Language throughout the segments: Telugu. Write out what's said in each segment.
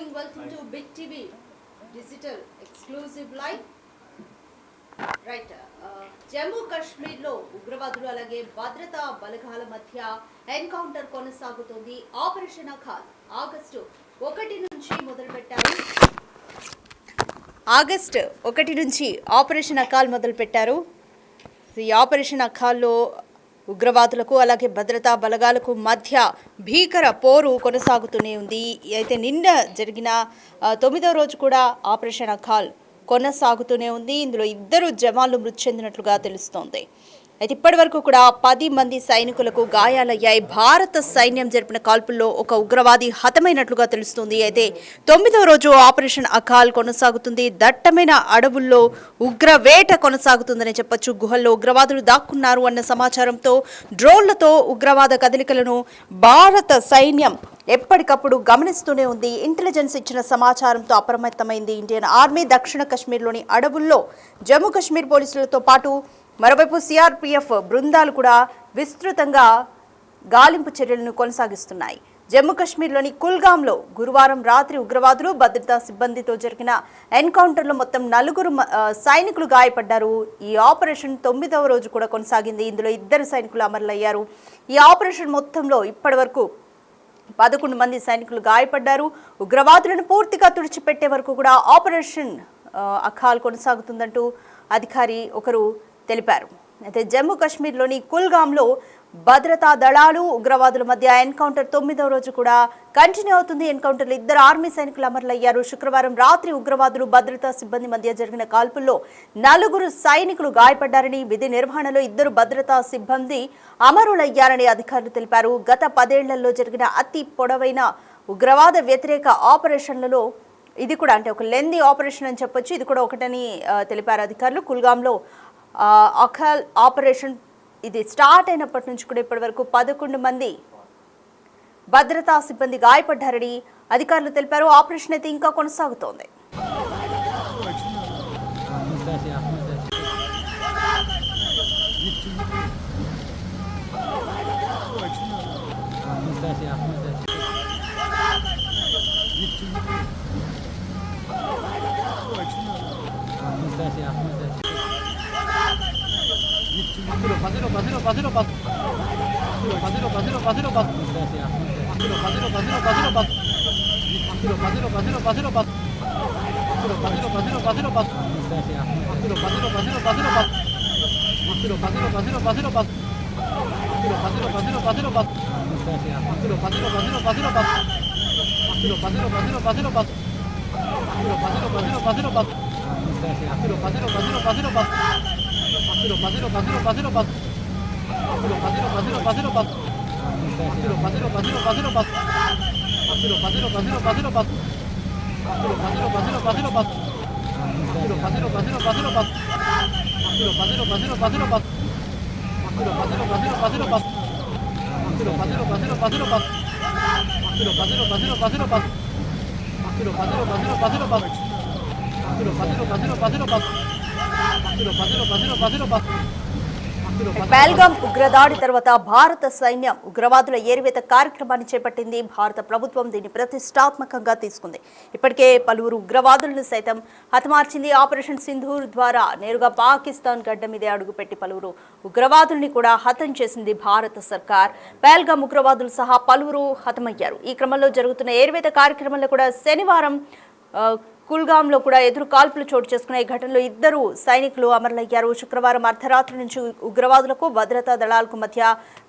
morning. Welcome to Big TV Digital Exclusive Live. Right. Jammu Kashmir లో ఉగ్రవాదులు అలాగే భద్రతా బలగాల మధ్య ఎన్కౌంటర్ కొనసాగుతోంది. ఆపరేషన్ అఖాల్ ఆగస్టు 1 నుంచి మొదలుపెట్టారు. ఆగస్టు 1 నుంచి ఆపరేషన్ అఖాల్ మొదలుపెట్టారు. ఈ ఆపరేషన్ అఖాల్లో ఉగ్రవాదులకు అలాగే భద్రతా బలగాలకు మధ్య భీకర పోరు కొనసాగుతూనే ఉంది. అయితే నిన్న జరిగిన 9వ రోజు కూడా ఆపరేషన్ అఖాల్ కొనసాగుతూనే ఉంది. ఇందులో 2 జవాన్లు మృతి చెందినట్లుగా తెలుస్తోంది. అయితే ఇప్పటి వరకు కూడా 10 మంది సైనికులకు గాయాలయ్యాయి. భారత సైన్యం జరిపిన కాల్పుల్లో ఒక ఉగ్రవాది హతమైనట్లుగా తెలుస్తుంది. అయితే 9వ రోజు ఆపరేషన్ అఖాల్ కొనసాగుతుంది. దట్టమైన అడవుల్లో ఉగ్రవేట కొనసాగుతుందని చెప్పొచ్చు. గుహల్లో ఉగ్రవాదులు దాక్కున్నారు అన్న సమాచారంతో డ్రోన్లతో ఉగ్రవాద కదలికలను భారత సైన్యం ఎప్పటికప్పుడు గమనిస్తూనే ఉంది. ఇంటెలిజెన్స్ ఇచ్చిన సమాచారంతో అప్రమత్తమైంది ఇండియన్ ఆర్మీ. దక్షిణ కాశ్మీర్లోని అడవుల్లో జమ్మూ కాశ్మీర్ పోలీసులతో పాటు మరోవైపు సిఆర్పిఎఫ్ బృందాలు కూడా విస్తృతంగా గాలింపు చర్యలను కొనసాగిస్తున్నాయి. జమ్మూ కాశ్మీర్లోని కుల్గాంలో గురువారం రాత్రి ఉగ్రవాదులు భద్రతా సిబ్బందితో జరిగిన ఎన్కౌంటర్లో మొత్తం 4 సైనికులు గాయపడ్డారు. ఈ ఆపరేషన్ 9వ రోజు కూడా కొనసాగింది. ఇందులో 2 సైనికులు అమరులయ్యారు. ఈ ఆపరేషన్ మొత్తంలో ఇప్పటి వరకు 11 మంది సైనికులు గాయపడ్డారు. ఉగ్రవాదులను పూర్తిగా తుడిచిపెట్టే వరకు కూడా ఆపరేషన్ అఖాల్ కొనసాగుతుందంటూ అధికారి ఒకరు తెలిపారు. అయితే జమ్మూ కాశ్మీర్లోని కుల్గాంలో భద్రతా దళాలు ఉగ్రవాదుల మధ్య ఎన్కౌంటర్ 9వ రోజు కూడా కంటిన్యూ అవుతుంది. ఎన్కౌంటర్లో 2 ఆర్మీ సైనికులు అమరులయ్యారు. శుక్రవారం రాత్రి ఉగ్రవాదులు భద్రతా సిబ్బంది మధ్య జరిగిన కాల్పుల్లో 4 సైనికులు గాయపడ్డారని, విధి నిర్వహణలో 2 భద్రతా సిబ్బంది అమరులయ్యారని అధికారులు తెలిపారు. గత 10 ఏళ్లలో జరిగిన అతి పొడవైన ఉగ్రవాద వ్యతిరేక ఆపరేషన్లలో ఇది కూడా అంటే ఒక లెందీ ఆపరేషన్ అని చెప్పొచ్చు. ఇది కూడా ఒకటని తెలిపారు అధికారులు. కుల్గాంలో అఖాల్ ఆపరేషన్ ఇది స్టార్ట్ అయినప్పటి నుంచి కూడా ఇప్పటి వరకు 11 మంది భద్రతా సిబ్బంది గాయపడ్డారని అధికారులు తెలిపారు. ఆపరేషన్ అయితే ఇంకా కొనసాగుతోంది. పహల్గామ్ ఉగ్రదాడి తర్వాత భారత సైన్యం ఉగ్రవాదుల ఏరివేత కార్యక్రమాన్ని చేపట్టింది. భారత ప్రభుత్వం దీన్ని ప్రతిష్టాత్మకంగా తీసుకుంది. ఇప్పటికే పలువురు ఉగ్రవాదులను సైతం హతమార్చింది. ఆపరేషన్ సింధూర్ ద్వారా నేరుగా పాకిస్తాన్ గడ్డ మీదే అడుగుపెట్టి పలువురు ఉగ్రవాదుల్ని కూడా హతం చేసింది భారత సర్కార్. పహల్గామ్ ఉగ్రవాదులు సహా పలువురు హతమయ్యారు. ఈ క్రమంలో జరుగుతున్న ఏరివేత కార్యక్రమంలో కూడా శనివారం కుల్గాంలో కూడా ఎదురు కాల్పులు చోటు చేసుకున్న ఈ ఘటనలో 2 సైనికులు అమరులయ్యారు. శుక్రవారం అర్ధరాత్రి నుంచి ఉగ్రవాదులకు భద్రతా దళాలకు మధ్య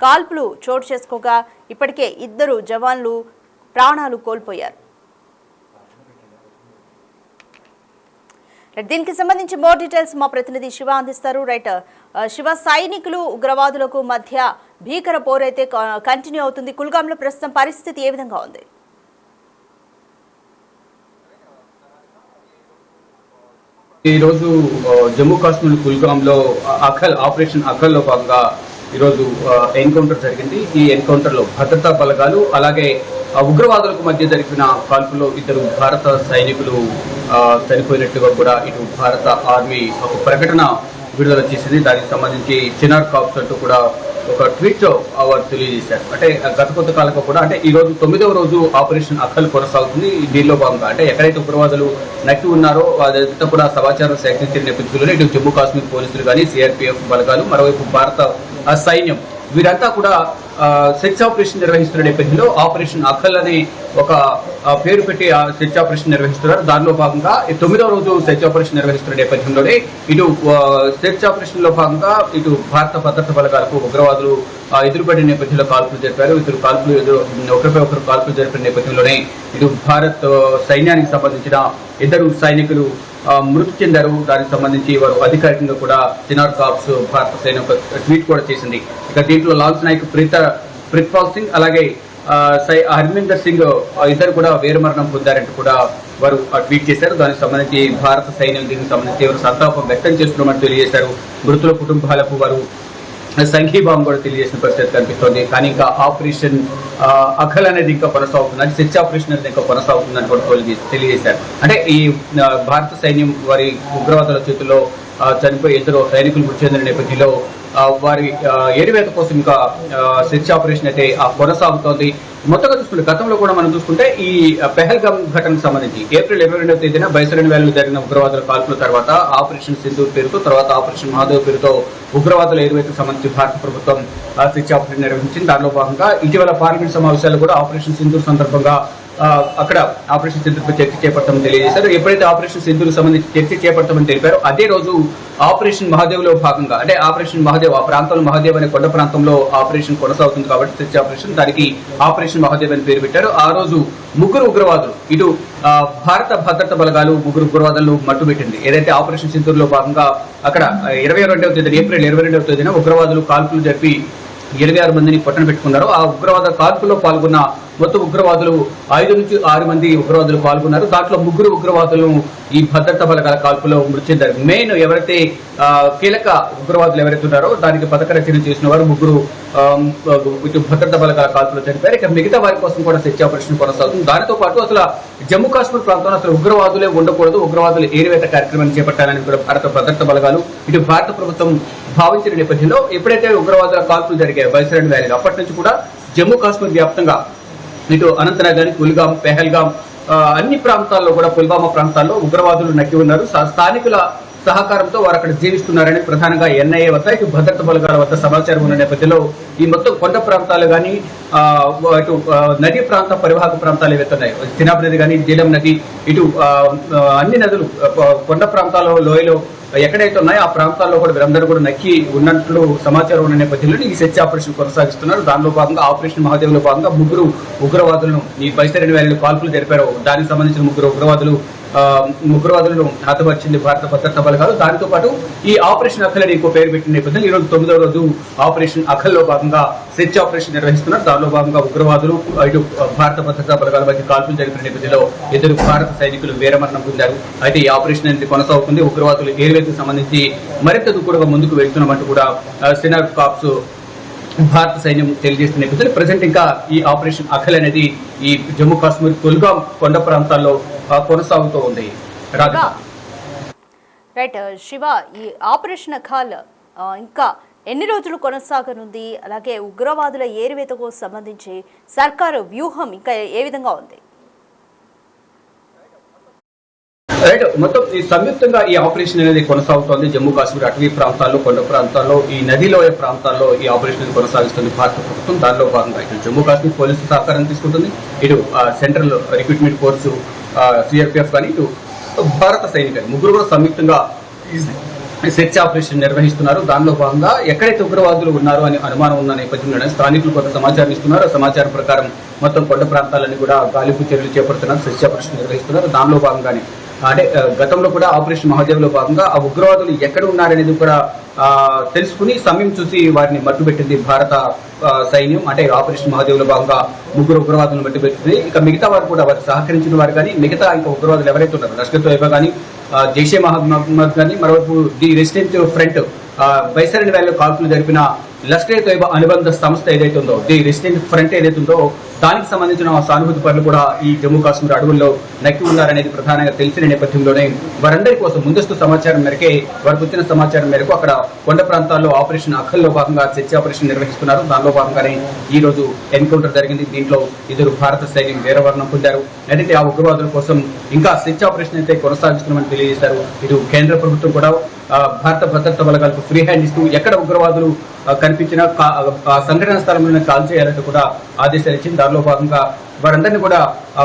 కాల్పులు చోటు చేసుకోగా ఇప్పటికే 2 జవాన్లు ప్రాణాలు కోల్పోయారు. దీనికి సంబంధించి మోర్ డీటెయిల్స్ మా ప్రతినిధి శివ అందిస్తారు. రైట్ శివ, సైనికులు ఉగ్రవాదులకు మధ్య భీకర పోరైతే కంటిన్యూ అవుతుంది. కుల్గాంలో ప్రస్తుతం పరిస్థితి ఏ విధంగా ఉంది? ఈ రోజు జమ్మూ కాశ్మీర్ కుల్గాంలో ఆపరేషన్ అఖల్లో భాగంగా ఈరోజు ఎన్కౌంటర్ జరిగింది. ఈ ఎన్కౌంటర్లో భద్రతా బలగాలు అలాగే ఉగ్రవాదులకు మధ్య జరిపిన కాల్పులో 2 భారత సైనికులు చనిపోయినట్టుగా కూడా ఇటు భారత ఆర్మీ ఒక ప్రకటన విడుదల చేసింది. దానికి సంబంధించి చినార్ కాప్స్ అంటూ కూడా ఒక ట్వీట్ లో వారు తెలియజేశారు. అంటే గత కొంతకాలంగా కూడా అంటే ఈ రోజు 9వ రోజు ఆపరేషన్ అఖల్ కొనసాగుతుంది. దీనిలో భాగంగా అంటే ఎక్కడైతే ఉగ్రవాదులు నక్కి ఉన్నారో అదంతా కూడా సమాచారం సేకరించిన నేపథ్యంలో ఇటు జమ్మూ కాశ్మీర్ పోలీసులు కానీ, సిఆర్పీఎఫ్ బలగాలు, మరోవైపు భారత సైన్యం వీరంతా కూడా సెర్చ్ ఆపరేషన్ నిర్వహిస్తున్న నేపథ్యంలో ఆపరేషన్ అఖల్ అనే ఒక పేరు పెట్టి సెర్చ్ ఆపరేషన్ నిర్వహిస్తున్నారు. దానిలో భాగంగా 9వ రోజు సెర్చ్ ఆపరేషన్ నిర్వహిస్తున్న నేపథ్యంలోనే ఇటు సెర్చ్ ఆపరేషన్ లో భాగంగా ఇటు భారత భద్రతా బలగాలకు ఉగ్రవాదులు ఎదురుపడిన నేపథ్యంలో కాల్పులు జరిపారు. ఒకరిపై ఒకరు కాల్పులు జరిపిన నేపథ్యంలోనే ఇటు భారత్ సైన్యానికి సంబంధించిన 2 సైనికులు మృతి చెందారు. దానికి సంబంధించి వారు అధికారికంగా కూడా చినార్ కార్ప్స్ భారత సైన్యం ఒక ట్వీట్ కూడా చేసింది. ఇక దీంట్లో లాన్స్ నాయక్ ప్రిత్పాల్ సింగ్ అలాగే హర్మిందర్ సింగ్ ఇద్దరు కూడా వీరమరణం పొందారంటూ కూడా వారు ట్వీట్ చేశారు. దానికి సంబంధించి భారత సైన్యం దీనికి సంబంధించి తీవ్ర సంతాపం వ్యక్తం చేస్తున్నామని తెలియజేశారు. మృతుల కుటుంబాలకు వారు సంఘీభావం కూడా తెలియజేసిన పరిస్థితి కనిపిస్తోంది. కానీ ఇంకా ఆపరేషన్ అఖల్ అనేది ఇంకా కొనసాగుతుంది, సెర్చ్ ఆపరేషన్ అనేది ఇంకా కొనసాగుతుందని కూడా తెలియజేశారు. అంటే ఈ భారత సైన్యం వారి ఉగ్రవాదుల చేతుల్లో చనిపోయి 2 సైనికులు మృతి చెందిన నేపథ్యంలో వారి ఏరివేత కోసం ఇంకా సెర్చ్ ఆపరేషన్ అయితే కొనసాగుతోంది. మొత్తంగా చూసుకుంటే గతంలో కూడా మనం చూసుకుంటే ఈ పెహల్గామ్ ఘటనకు సంబంధించి ఏప్రిల్ 22వ తేదీన బైసరన్ వ్యాలీలో జరిగిన ఉగ్రవాదుల కాల్పుల తర్వాత ఆపరేషన్ సింధూర్ పేరుతో, తర్వాత ఆపరేషన్ మహాదేవ్ పేరుతో ఉగ్రవాదుల ఏరివేతకు సంబంధించి భారత ప్రభుత్వం సెర్చ్ ఆపరేషన్ నిర్వహించింది. దానిలో భాగంగా ఇటీవల పార్లమెంట్ సమావేశాలు కూడా ఆపరేషన్ సింధూర్ సందర్భంగా అక్కడ ఆపరేషన్ సింధూర్పై చర్చ చేపడతామని తెలియజేశారు. ఎప్పుడైతే ఆపరేషన్ సింధూర్కు సంబంధించి చర్చ చేపడతామని తెలిపారో అదే రోజు ఆపరేషన్ మహాదేవ్ లో భాగంగా అంటే ఆపరేషన్ మహాదేవ్ ఆ ప్రాంతంలో మహాదేవ్ అనే కొండ ప్రాంతంలో ఆపరేషన్ కొనసాగుతుంది కాబట్టి సెర్చ్ ఆపరేషన్, దానికి ఆపరేషన్ మహాదేవ్ అని పేరు పెట్టారు. ఆ రోజు 3 ఉగ్రవాదులు ఇటు భారత భద్రతా బలగాలు 3 ఉగ్రవాదులను మట్టుబెట్టింది. ఏదైతే ఆపరేషన్ సింధూర్ లో భాగంగా అక్కడ 22వ తేదీన ఏప్రిల్ 22వ తేదీన ఉగ్రవాదులు కాల్పులు జరిపి 26 మందిని పట్టణ పెట్టుకున్నారు. ఆ ఉగ్రవాద కాల్పుల్లో పాల్గొన్న మొత్తం ఉగ్రవాదులు 5 నుంచి 6 మంది ఉగ్రవాదులు పాల్గొన్నారు. దాంట్లో 3 ఉగ్రవాదులు ఈ భద్రతా బలగాల కాల్పులో మృతి చెందారు. మెయిన్ ఎవరైతే కీలక ఉగ్రవాదులు ఎవరైతే ఉన్నారో దానికి పథక రచన చేసిన వారు 3 ఇటు భద్రతా బలగాల కాల్పులో చనిపోయారు. ఇక మిగతా వారి కోసం కూడా సెర్చ్ ఆపరేషన్ కొనసాగుతుంది. దానితో పాటు అసలు జమ్మూ కాశ్మీర్ ప్రాంతంలో అసలు ఉగ్రవాదులే ఉండకూడదు, ఉగ్రవాదులు ఏరివేత కార్యక్రమాన్ని చేపట్టాలని కూడా భారత భద్రతా బలగాలు ఇటు భారత ప్రభుత్వం భావించిన నేపథ్యంలో ఎప్పుడైతే ఉగ్రవాదుల కాల్పులు జరిగాయి బైసరన్ వ్యాలీలో అప్పటి నుంచి కూడా జమ్మూ కాశ్మీర్ వ్యాప్తంగా ఇటు అనంతనాగ్ గాని, కుల్గామ్, పెహల్గామ్ అన్ని ప్రాంతాల్లో కూడా పుల్వామా ప్రాంతాల్లో ఉగ్రవాదులు నక్కి ఉన్నారు. స్థానికుల సహకారంతో వారు అక్కడ జీవిస్తున్నారని ప్రధానంగా ఎన్ఐఏ వద్ద ఇటు భద్రతా బలగాల వద్ద సమాచారం ఉన్న నేపథ్యంలో ఈ మొత్తం కొండ ప్రాంతాలు కానీ ఇటు నదీ ప్రాంత పరివాహక ప్రాంతాలు ఏవైతున్నాయి, చినాబ్ నది కానీ, జీలం నది, ఇటు అన్ని నదులు కొండ ప్రాంతాల్లో లోయలో ఎక్కడైతే ఉన్నాయో ఆ ప్రాంతాల్లో కూడా వీరందరూ కూడా నక్కి ఉన్నట్లు సమాచారం ఉన్న నేపథ్యంలో ఈ సెర్చ్ ఆపరేషన్ కొనసాగిస్తున్నారు. దానిలో భాగంగా ఆపరేషన్ మహాదేవ్ లో భాగంగా 3 ఉగ్రవాదులను ఈ బైసరన్ వ్యాలీలో కాల్పులు జరిపారు. దానికి సంబంధించిన 3 ఉగ్రవాదులను హతమర్చింది భారత భద్రతా బలగాలు. దానితో పాటు ఈ ఆపరేషన్ అఖల్ అని ఇంకో పేరు పెట్టిన నేపథ్యంలో ఈ రోజు 9వ రోజు ఆపరేషన్ అఖల్ లో భాగంగా సెర్చ్ ఆపరేషన్ నిర్వహిస్తున్నారు. దానిలో భాగంగా ఉగ్రవాదులు ఇటు భారత భద్రతా బలగాల మధ్య కాల్పులు జరిపిన నేపథ్యంలో 2 భారత సైనికులు వీరమరణం పొందారు. అయితే ఈ ఆపరేషన్ అనేది కొనసాగుతుంది. ఉగ్రవాదులు ఏరివేతకు సంబంధించి మరింత దూకుడుగా ముందుకు వెళ్తున్నామంటూ కూడా చినార్ కార్ప్స్ భారత సైన్యం తెలియజేస్తున్న నేపథ్యంలో ప్రజెంట్ ఇంకా ఈ ఆపరేషన్ అఖల్ అనేది ఈ జమ్మూ కాశ్మీర్ కుల్గామ్ కొండ ప్రాంతాల్లో కొనసాగుతూ ఉంది. రైట్ శివ, ఈ ఆపరేషన్ అఖల్ ఇంకా ఎన్ని రోజులు కొనసాగనుంది? అలాగే ఉగ్రవాదుల ఏరివేతకు సంబంధించి సర్కారు వ్యూహం ఇంకా ఏ విధంగా ఉంది? రైట్, మొత్తం ఈ సంయుక్తంగా ఈ ఆపరేషన్ అనేది కొనసాగుతోంది. జమ్మూ కాశ్మీర్ అటవీ ప్రాంతాల్లో, కొండ ప్రాంతాల్లో, ఈ నదిలోయ ప్రాంతాల్లో ఈ ఆపరేషన్ కొనసాగిస్తుంది భారత ప్రభుత్వం. దానిలో భాగంగా ఇటు జమ్మూ కాశ్మీర్ పోలీసు సహకారం తీసుకుంటుంది, ఇటు సెంట్రల్ రిక్రూట్మెంట్ ఫోర్సు సిఆర్పిఎఫ్ కానీ, ఇటు భారత సైనికులు 3 కూడా సంయుక్తంగా సెర్చ్ ఆపరేషన్ నిర్వహిస్తున్నారు. దానిలో భాగంగా ఎక్కడైతే ఉగ్రవాదులు ఉన్నారు అని అనుమానం ఉన్న నేపథ్యంలో స్థానికులు కొంత సమాచారం ఇస్తున్నారు. సమాచారం ప్రకారం మొత్తం కొండ ప్రాంతాలన్నీ కూడా గాలింపు చర్యలు చేపడుతున్నారు, సెర్చ్ ఆపరేషన్ నిర్వహిస్తున్నారు. దానిలో భాగంగానే అంటే గతంలో కూడా ఆపరేషన్ మహాదేవ్ లో భాగంగా ఆ ఉగ్రవాదులు ఎక్కడ ఉన్నారనేది కూడా తెలుసుకుని సమయం చూసి వారిని మట్టుబెట్టింది భారత సైన్యం. అంటే ఆపరేషన్ మహాదేవ్ లో భాగంగా 3 ఉగ్రవాదులను మట్టుబెట్టింది. ఇక మిగతా వారు కూడా వారు సహకరించిన వారు కానీ, మిగతా ఇంకా ఉగ్రవాదులు ఎవరైతే ఉన్నారో లష్కర్ తోయిబా కానీ, జైషే మహమ్మద్ కానీ, మరోవైపు ది రెసిడెంట్ ఫ్రంట్ బైసరన్ వ్యాలీలో కాల్పులు జరిపిన లష్కర్ తోయిబా అనుబంధ సంస్థ ఏదైతే ఉందో, ది రెసిడెంట్ ఫ్రంట్ ఏదైతే ఉందో, దానికి సంబంధించిన సానుభూతి పనులు కూడా ఈ జమ్మూ కాశ్మీర్ అడవుల్లో నక్కి ఉన్నారనేది ప్రధానంగా తెలిసిన నేపథ్యంలోనే వారందరి కోసం ముందస్తు సమాచారం మేరకే, వారికి వచ్చిన సమాచారం మేరకు అక్కడ కొండ ప్రాంతాల్లో ఆపరేషన్ అఖల్లో భాగంగా చర్చ ఆపరేషన్ నిర్వహిస్తున్నారు. దానిలో భాగంగానే ఈ రోజు ఎన్కౌంటర్ జరిగింది. దీంట్లో ఇద్దరు భారత సైన్యం వీరమరణం పొందారు. అయితే ఆ ఉగ్రవాదుల కోసం ఇంకా సెర్చ్ ఆపరేషన్ అయితే కొనసాగిస్తున్నామని తెలియజేశారు. ఇటు కేంద్ర ప్రభుత్వం కూడా భారత భద్రతా బలగాలకు ఫ్రీ హ్యాండ్ ఇస్తూ ఎక్కడ ఉగ్రవాదులు కనిపించినా సంఘటన స్థలంలోనే కాల్ చేయాలంటూ కూడా ఆదేశాలు ఇచ్చింది. దానిలో భాగంగా వారందరినీ కూడా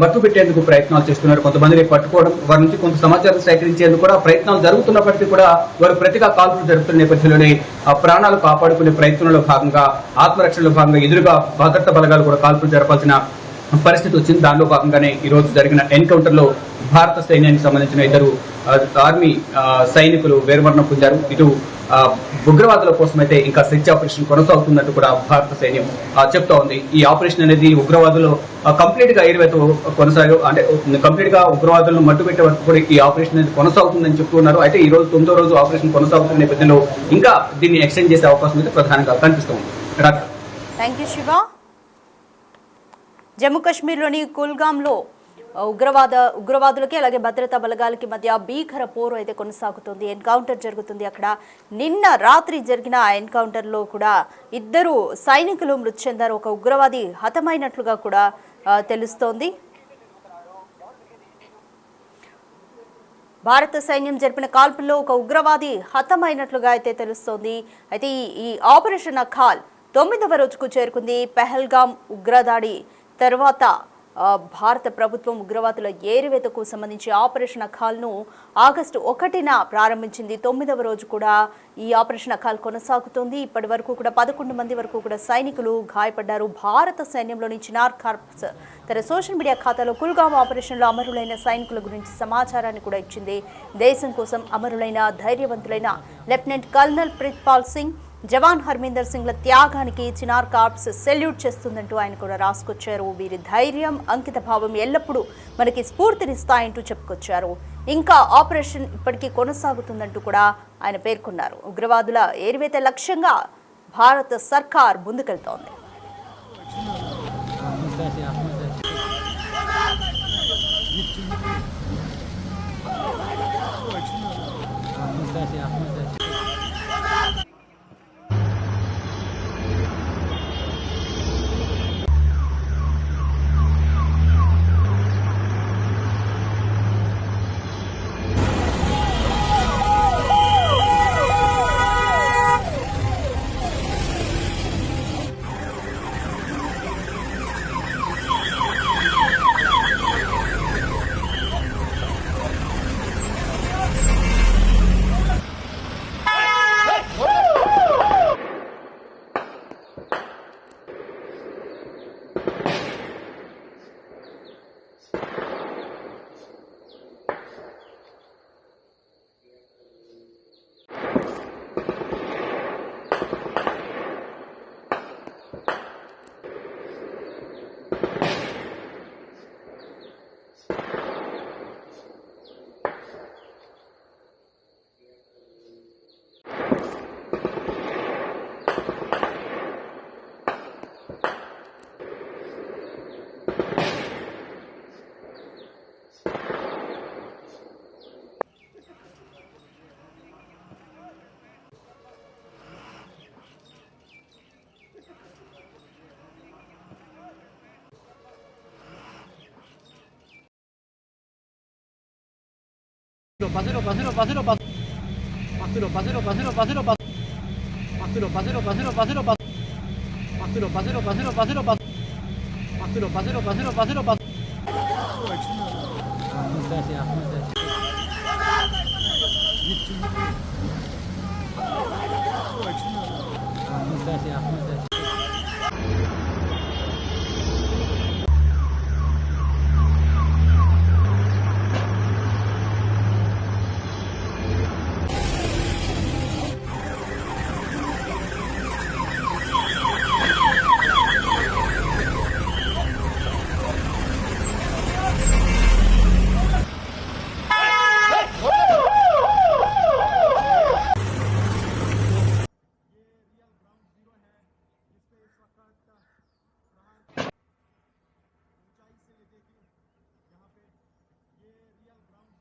మట్టు పెట్టేందుకు ప్రయత్నాలు చేస్తున్నారు. కొంతమందిని పట్టుకోవడం, వారి నుంచి కొంత సమాచారం సేకరించేందుకు కూడా ప్రయత్నాలు జరుగుతున్నప్పటికీ కూడా వారు ప్రతిగా కాల్పులు జరుగుతున్న నేపథ్యంలోనే ఆ ప్రాణాలు కాపాడుకునే ప్రయత్నంలో భాగంగా, ఆత్మరక్షణలో భాగంగా ఎదురుగా భద్రతా బలగాలు కూడా కాల్పులు జరపాల్సిన పరిస్థితి వచ్చింది. దానిలో భాగంగానే ఈ రోజు జరిగిన ఎన్కౌంటర్ లో భారత సైన్యానికి సంబంధించిన ఇద్దరు ఆర్మీ సైనికులు వీరమరణం పొందారు. ఇటు ఉగ్రవాదుల కోసం అయితే ఇంకా సెర్చ్ ఆపరేషన్ కొనసాగుతున్నట్టు కూడా భారత సైన్యం చెప్తా ఉంది. ఈ ఆపరేషన్ అనేది ఉగ్రవాదులు కంప్లీట్ గా ఏరివేత అంటే కంప్లీట్ గా ఉగ్రవాదులను మట్టుపెట్టే వరకు కూడా ఈ ఆపరేషన్ అనేది కొనసాగుతుందని చెప్తూ ఉన్నారు. అయితే ఈ రోజు 9వ రోజు ఆపరేషన్ కొనసాగుతున్న నేపథ్యంలో ఇంకా దీన్ని ఎక్స్టెండ్ చేసే అవకాశం అయితే ప్రధానంగా కనిపిస్తుంది. Thank you Shiva. జమ్మూ కాశ్మీర్లోని కుల్గాంలో ఉగ్రవాదులకి అలాగే భద్రతా బలగాలకి మధ్య భీకర పోరు అయితే కొనసాగుతుంది. ఎన్కౌంటర్ జరుగుతుంది. అక్కడ నిన్న రాత్రి జరిగిన ఆ ఎన్కౌంటర్లో కూడా ఇద్దరు సైనికులు మృతి చెందారు. ఒక ఉగ్రవాది హతమైనట్లుగా కూడా తెలుస్తోంది. భారత సైన్యం జరిపిన కాల్పుల్లో ఒక ఉగ్రవాది హతమైనట్లుగా అయితే తెలుస్తోంది. అయితే ఈ ఆపరేషన్ అఖాల్ 9వ రోజుకు చేరుకుంది. పెహల్గాం ఉగ్రదాడి తర్వాత భారత ప్రభుత్వం ఉగ్రవాదుల ఏరివేతకు సంబంధించి ఆపరేషన్ అఖాల్ను ఆగస్టు 1న ప్రారంభించింది. 9వ రోజు కూడా ఈ ఆపరేషన్ అఖాల్ కొనసాగుతోంది. ఇప్పటి వరకు కూడా 11 మంది వరకు కూడా సైనికులు గాయపడ్డారు. భారత సైన్యంలోని చినార్ కార్ప్స్ తన సోషల్ మీడియా ఖాతాలో కుల్గాం ఆపరేషన్లో అమరులైన సైనికుల గురించి సమాచారాన్ని కూడా ఇచ్చింది. దేశం కోసం అమరులైన ధైర్యవంతులైన లెఫ్టినెంట్ కల్నల్ ప్రిత్పాల్ సింగ్, జవాన్ హర్మీందర్ సింగ్ల త్యాగానికి చినార్ కార్ప్స్ సెల్యూట్ చేస్తుందంటూ ఆయన కూడా రాసుకొచ్చారు. వీరి ధైర్యం, అంకిత భావం ఎల్లప్పుడూ మనకి స్ఫూర్తినిస్తాయంటూ చెప్పుకొచ్చారు. ఇంకా ఆపరేషన్ ఇప్పటికీ కొనసాగుతుందంటూ కూడా ఆయన పేర్కొన్నారు. ఉగ్రవాదుల ఏరివేత లక్ష్యంగా భారత సర్కార్ ముందుకెళ్తోంది. Pasero.